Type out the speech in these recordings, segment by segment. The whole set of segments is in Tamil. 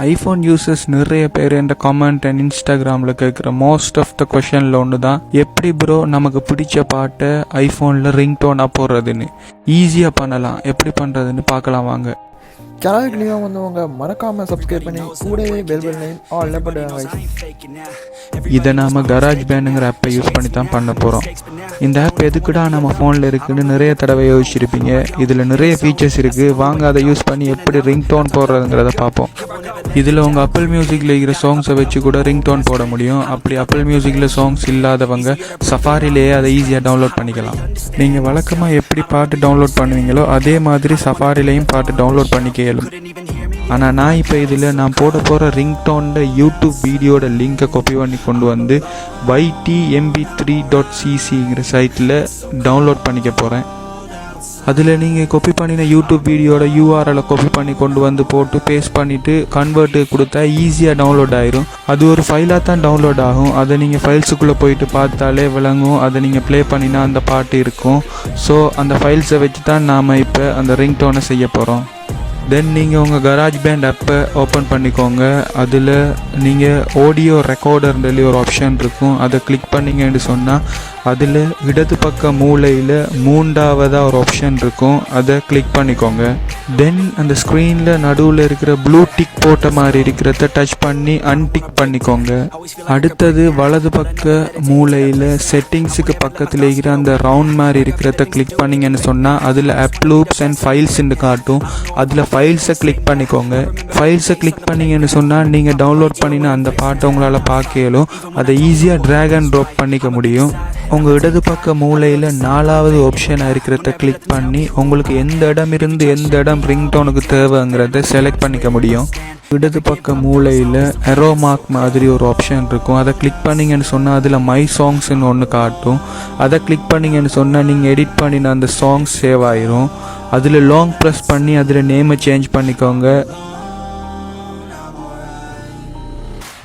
ஐஃபோன் யூசர்ஸ் நிறைய பேர் இந்த கமெண்ட் அண்ட் இன்ஸ்டாகிராமில் கேட்குற மோஸ்ட் ஆஃப் த கொஷனில் ஒன்று தான், எப்படி ப்ரோ நமக்கு பிடிச்ச பாட்டை ஐஃபோனில் ரிங்டோனாக போடுறதுன்னு. ஈஸியாக பண்ணலாம், எப்படி பண்ணுறதுன்னு பார்க்கலாம் வாங்க. சேனலுக்கு நீங்கள் வந்தவங்க மறக்காமல் சப்ஸ்கிரைப் பண்ணி கூடவே பெல் பட்டனையும் ஆல்ல போட்டுவாங்க. இதை நாம் கராஜ் பேண்டுங்கிற ஆப்பை யூஸ் பண்ணி தான் பண்ண போகிறோம். இந்த ஆப் எதுக்குடா நம்ம ஃபோனில் இருக்குதுன்னு நிறைய தடவை யோசிச்சிருப்பீங்க. இதில் நிறைய ஃபீச்சர்ஸ் இருக்குது, வாங்க அதை யூஸ் பண்ணி எப்படி ரிங்டோன் போடுறதுங்கிறத பார்ப்போம். இதில் உங்கள் ஆப்பிள் மியூசிக்கில் இருக்கிற சாங்ஸை வச்சு கூட ரிங்டோன் போட முடியும். அப்படி ஆப்பிள் மியூசிக்கில் சாங்ஸ் இல்லாதவங்க சஃபாரிலேயே அதை ஈஸியாக டவுன்லோட் பண்ணிக்கலாம். நீங்கள் வழக்கமாக எப்படி பாட்டு டவுன்லோட் பண்ணுவீங்களோ அதே மாதிரி சஃபாரிலையும் பாட்டு டவுன்லோட் பண்ணிக்க இயலும். ஆனால் நான் இப்போ இதில் நான் போட போகிற ரிங்டோனோட யூடியூப் வீடியோட லிங்கை காப்பி பண்ணி கொண்டு வந்து ytmb3.cc சைட்டில் டவுன்லோட் பண்ணிக்க போகிறேன். அதில் நீங்கள் காப்பி பண்ணின யூடியூப் வீடியோட URL காப்பி பண்ணி கொண்டு வந்து போட்டு பேஸ்ட் பண்ணிவிட்டு கன்வெர்ட்டு கொடுத்தா ஈஸியாக டவுன்லோட் ஆயிரும். அது ஒரு ஃபைலாக தான் டவுன்லோட் ஆகும். அதை நீங்கள் ஃபைல்ஸுக்குள்ளே போயிட்டு பார்த்தாலே விளங்கும். அதை நீங்கள் ப்ளே பண்ணினா அந்த பாட்டு இருக்கும். ஸோ அந்த ஃபைல்ஸை வச்சு தான் நாம் இப்போ அந்த ரிங்டோனை செய்ய போகிறோம். தென் நீங்கள் உங்கள் கராஜ் பேண்ட் ஆப்பை ஓப்பன் பண்ணிக்கோங்க. அதில் நீங்கள் ஆடியோ ரெக்கார்டர்னு ஒரு ஆப்ஷன் இருக்கும். அதை கிளிக் பண்ணிங்கன்னு சொன்னால் அதில் இடது பக்க மூலையில் மூன்றாவதாக ஒரு ஆப்ஷன் இருக்கும். அதை கிளிக் பண்ணிக்கோங்க. தென் அந்த ஸ்க்ரீனில் நடுவில் இருக்கிற ப்ளூ டிக் போட்ட மாதிரி இருக்கிறத டச் பண்ணி அன்டிக் பண்ணிக்கோங்க. அடுத்தது வலது பக்க மூலையில் செட்டிங்ஸுக்கு பக்கத்தில் இருக்கிற அந்த ரவுண்ட் மாதிரி இருக்கிறத கிளிக் பண்ணிங்கன்னு சொன்னால் அதில் ஆப் லூப்ஸ் அண்ட் ஃபைல்ஸ்ன்னு காட்டும். அதில் ஃபைல்ஸை கிளிக் பண்ணிக்கோங்க. ஃபைல்ஸை கிளிக் பண்ணிங்கன்னு சொன்னால் நீங்கள் டவுன்லோட் பண்ணின அந்த பாட்டை உங்களால் பார்க்க இயலும். அதை ஈஸியாக ட்ராக் அண்ட் ட்ராப் பண்ணிக்க முடியும். உங்கள் இடது பக்க மூலையில் 4வது ஆப்ஷனாக இருக்கிறத கிளிக் பண்ணி உங்களுக்கு எந்த இடம் இருந்து எந்த இடம் ரிங்டோனுக்கு தேவைங்கிறத செலக்ட் பண்ணிக்க முடியும். இடது பக்க மூலையில் எரோ மார்க் மாதிரி ஒரு ஆப்ஷன் இருக்கும். அதை கிளிக் பண்ணிங்கன்னு சொன்னால் அதில் மை சாங்ஸ்ன்னு ஒன்று காட்டும். அதை கிளிக் பண்ணிங்கன்னு சொன்னால் நீங்கள் எடிட் பண்ணின அந்த சாங்ஸ் சேவ் ஆயிரும். அதில் லாங் ப்ரெஸ் பண்ணி அதில் நேமை சேஞ்ச் பண்ணிக்கோங்க.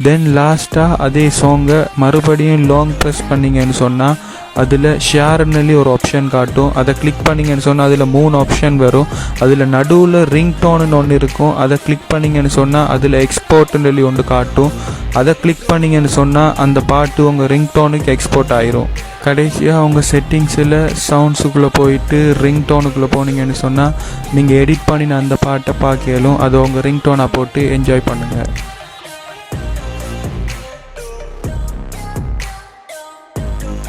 தென் லாஸ்ட்டாக அதே சாங்கை மறுபடியும் லாங் ப்ரெஸ் பண்ணிங்கன்னு சொன்னால் அதில் ஷேர்னு ஒரு ஆப்ஷன் காட்டும். அதை கிளிக் பண்ணிங்கன்னு சொன்னால் அதில் 3 ஆப்ஷன் வரும். அதில் நடுவில் ரிங்டோன்னு ஒன்று இருக்கும். அதை கிளிக் பண்ணிங்கன்னு சொன்னால் அதில் எக்ஸ்போர்ட்னு ஒன்று காட்டும். அதை கிளிக் பண்ணிங்கன்னு சொன்னால் அந்த பாட்டு உங்கள் ரிங்டோனுக்கு எக்ஸ்போர்ட் ஆயிரும். கடைசியாக உங்கள் செட்டிங்ஸில் சவுண்ட்ஸுக்குள்ளே போயிட்டு ரிங்டோனுக்குள்ளே போனீங்கன்னு சொன்னால் நீங்கள் எடிட் பண்ணின அந்த பாட்டை பார்க்கலும். அதை உங்கள் ரிங்டோனாக போட்டு என்ஜாய் பண்ணுங்கள்.